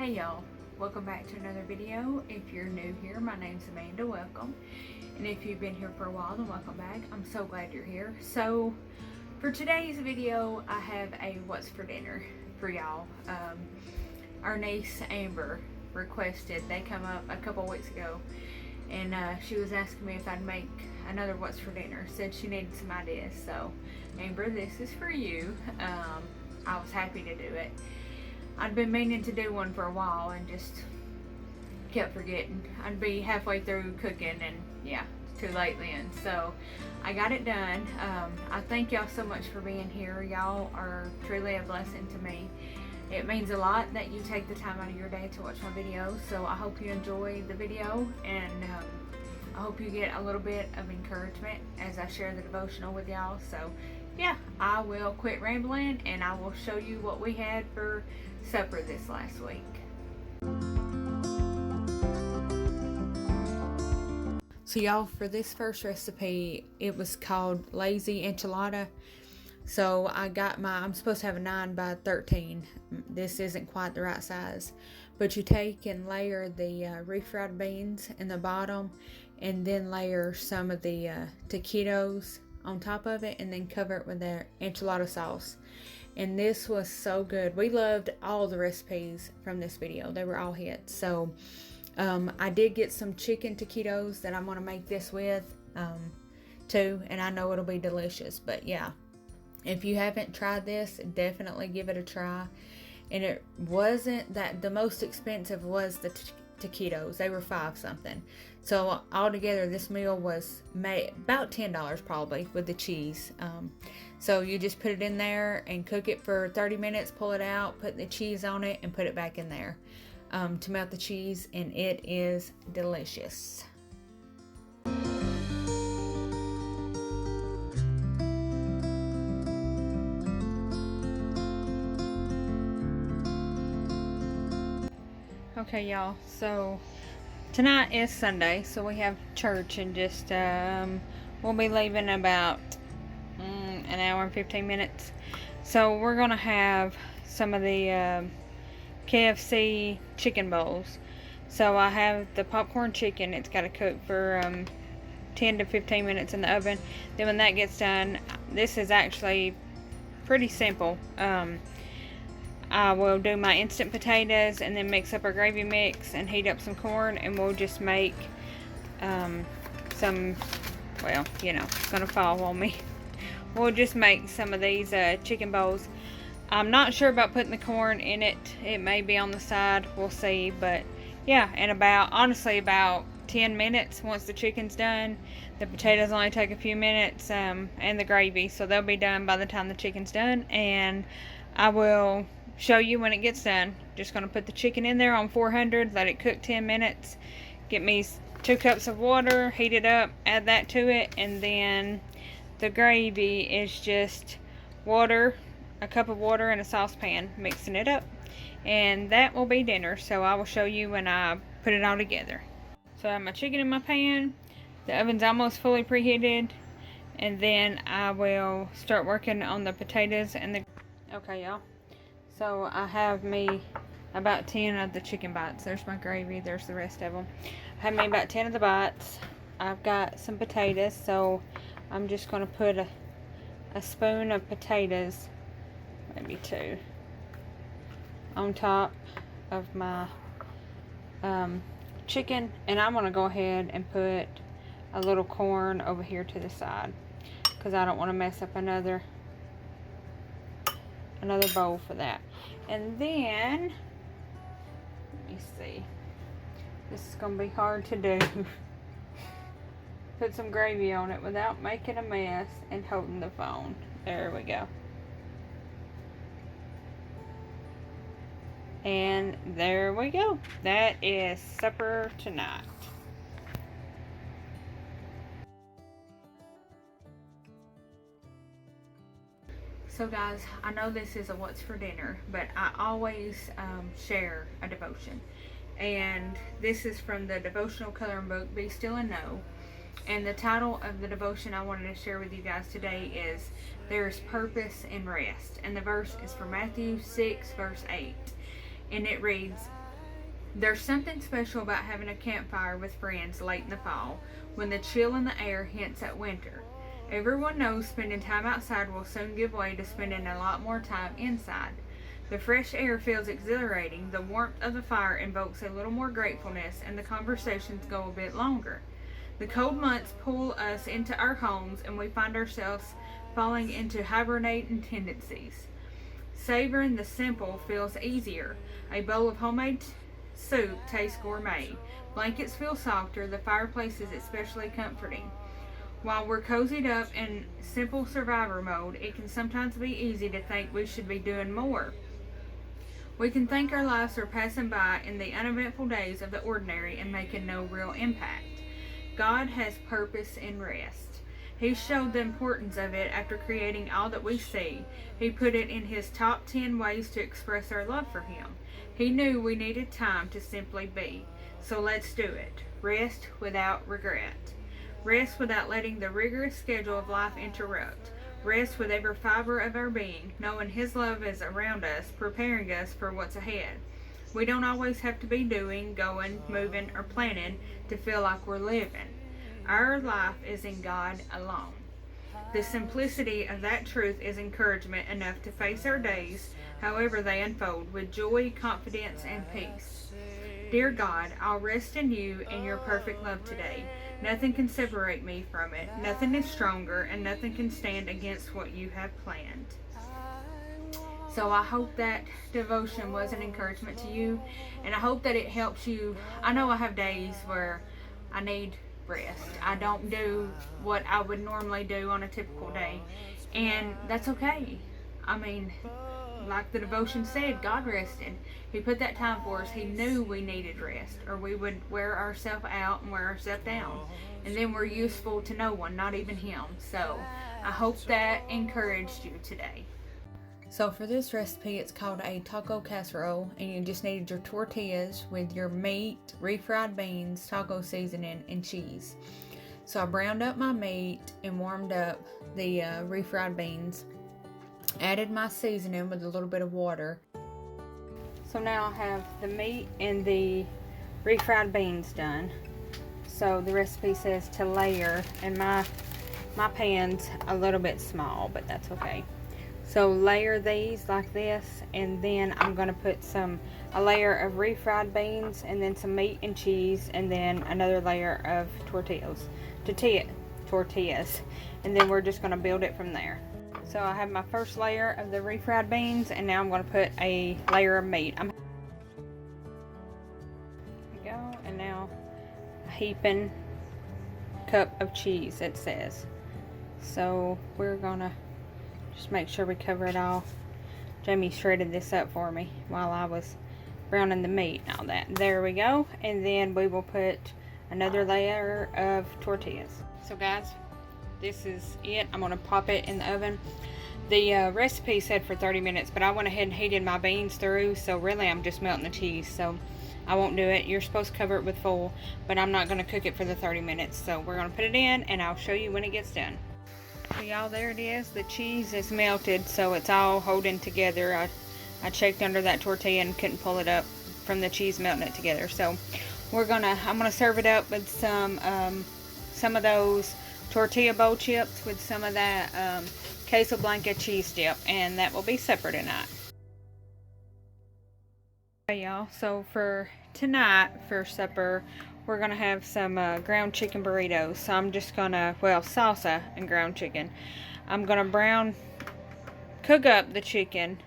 Hey y'all, welcome back to another video. If you're new here, my name's Amanda, welcome. And if you've been here for a while, then welcome back. I'm so glad you're here. So for today's video, I have a what's for dinner for y'all. Our niece Amber requested, they come up a couple weeks ago, and she was asking me if I'd make another what's for dinner. Said she needed some ideas. So Amber, this is for you. I was happy to do it. I'd been meaning to do one for a while and just kept forgetting. I'd be halfway through cooking and yeah, too late then. So I got it done. I thank y'all so much for being here. Y'all are truly a blessing to me. It means a lot that you take the time out of your day to watch my videos. So I hope you enjoy the video, and I hope you get a little bit of encouragement as I share the devotional with y'all. So yeah, I will quit rambling and I will show you what we had for supper this last week. So y'all, for this first recipe, it was called lazy enchilada. So I got I'm supposed to have a 9 by 13. This isn't quite the right size, but you take and layer the refried beans in the bottom, and then layer some of the taquitos on top of it, and then cover it with the enchilada sauce. And this was so good. We loved all the recipes from this video. They were all hits. So I did get some chicken taquitos that I'm going to make this with too, and I know it'll be delicious. But yeah, if you haven't tried this, definitely give it a try. And it wasn't that the most expensive was the taquitos. They were $5 something. So altogether this meal was made about $10 probably with the cheese. So you just put it in there and cook it for 30 minutes, pull it out, put the cheese on it, and put it back in there to melt the cheese, and it is delicious. Okay y'all, so tonight is Sunday, so we have church in just we'll be leaving about an hour and 15 minutes. So we're gonna have some of the KFC chicken bowls. So I have the popcorn chicken. It's got to cook for 10 to 15 minutes in the oven. Then when that gets done, this is actually pretty simple. I will do my instant potatoes and then mix up our gravy mix and heat up some corn, and we'll just make some, well, you know, it's gonna fall on me. We'll just make some of these chicken bowls. I'm not sure about putting the corn in it. It may be on the side, we'll see. But yeah, and honestly about 10 minutes once the chicken's done. The potatoes only take a few minutes, and the gravy, so they'll be done by the time the chicken's done. And I will show you when it gets done. Just gonna put the chicken in there on 400, let it cook 10 minutes, get me 2 cups of water, heat it up, add that to it, and then the gravy is just water, a cup of water in a saucepan, mixing it up, and that will be dinner. So I will show you when I put it all together. So I have my chicken in my pan, the oven's almost fully preheated, and then I will start working on the potatoes and the okay y'all, so I have me about 10 of the chicken bites. There's my gravy, there's the rest of them. I have me about 10 of the bites. I've got some potatoes, so I'm just going to put a spoon of potatoes, maybe 2, on top of my chicken, and I'm going to go ahead and put a little corn over here to the side because I don't want to mess up another bowl for that. And then let me see, this is gonna be hard to do. Put some gravy on it without making a mess and holding the phone. There we go. And there we go. That is supper tonight. So guys, I know this is a what's for dinner, but I always share a devotion. And this is from the devotional coloring book, Be Still and Know. And the title of the devotion I wanted to share with you guys today is There is Purpose in Rest. And the verse is from Matthew 6 verse 8. And it reads, There's something special about having a campfire with friends late in the fall when the chill in the air hints at winter. Everyone knows spending time outside will soon give way to spending a lot more time inside. The fresh air feels exhilarating, the warmth of the fire invokes a little more gratefulness, and the conversations go a bit longer. The cold months pull us into our homes, and we find ourselves falling into hibernating tendencies. Savoring the simple feels easier. A bowl of homemade soup tastes gourmet. Blankets feel softer. The fireplace is especially comforting. While we're cozied up in simple survivor mode, it can sometimes be easy to think we should be doing more. We can think our lives are passing by in the uneventful days of the ordinary and making no real impact. God has purpose in rest. He showed the importance of it after creating all that we see. He put it in his top 10 ways to express our love for him. He knew we needed time to simply be. So let's do it. Rest without regret. Rest without letting the rigorous schedule of life interrupt. Rest with every fiber of our being, knowing his love is around us, preparing us for what's ahead. We don't always have to be doing, going, moving, or planning to feel like we're living. Our life is in God alone. The simplicity of that truth is encouragement enough to face our days, however they unfold, with joy, confidence, and peace. Dear God, I'll rest in you and your perfect love today. Nothing can separate me from it. Nothing is stronger, and nothing can stand against what you have planned. So I hope that devotion was an encouragement to you, and I hope that it helps you. I know I have days where I need rest. I don't do what I would normally do on a typical day, and that's okay. I mean, like the devotion said, God rested. He put that time for us. He knew we needed rest, or we would wear ourselves out and wear ourselves down, and then we're useful to no one, not even him. So I hope that encouraged you today. So for this recipe, it's called a taco casserole, and you just needed your tortillas with your meat, refried beans, taco seasoning, and cheese. So I browned up my meat and warmed up the refried beans, added my seasoning with a little bit of water. So now I have the meat and the refried beans done. So the recipe says to layer, and my pan's a little bit small, but that's okay. So layer these like this, and then I'm going to put a layer of refried beans, and then some meat and cheese, and then another layer of tortillas, and then we're just going to build it from there. So I have my first layer of the refried beans, and now I'm going to put a layer of meat. There we go, and now a heaping cup of cheese, it says. So we're going to just make sure we cover it all. Jamie shredded this up for me while I was browning the meat and all that. There we go. And then we will put another layer of tortillas. So guys, this is it. I'm going to pop it in the oven. The recipe said for 30 minutes, but I went ahead and heated my beans through, so really I'm just melting the cheese, so I won't do it. You're supposed to cover it with foil, but I'm not going to cook it for the 30 minutes. So we're going to put it in, and I'll show you when it gets done. So y'all, there it is. The cheese is melted, so it's all holding together. I checked under that tortilla and couldn't pull it up from the cheese melting it together. So I'm gonna serve it up with some of those tortilla bowl chips with some of that queso blanca cheese dip, and that will be supper tonight. Okay, y'all. So for tonight, for supper, we're gonna have some ground chicken burritos. So I'm just gonna, salsa and ground chicken. I'm gonna cook up the chicken,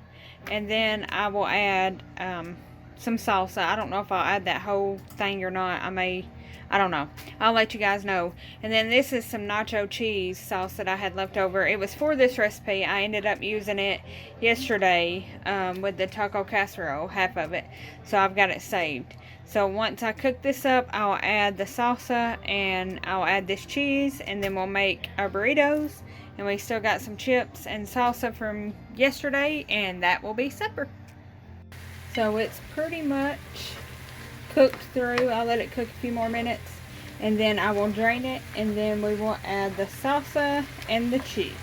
and then I will add some salsa. I don't know if I'll add that whole thing or not. I don't know. I'll let you guys know. And then this is some nacho cheese sauce that I had left over. It was for this recipe. I ended up using it yesterday with the taco casserole, half of it. So I've got it saved. So once I cook this up, I'll add the salsa and I'll add this cheese, and then we'll make our burritos. And we still got some chips and salsa from yesterday, and that will be supper. So it's pretty much cooked through. I'll let it cook a few more minutes, and then I will drain it, and then we will add the salsa and the cheese.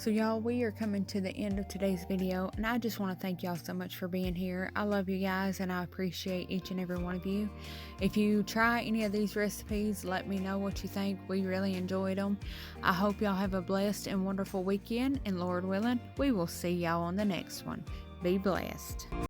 So y'all, we are coming to the end of today's video, and I just want to thank y'all so much for being here. I love you guys, and I appreciate each and every one of you. If you try any of these recipes, let me know what you think. We really enjoyed them. I hope y'all have a blessed and wonderful weekend, and Lord willing, we will see y'all on the next one. Be blessed.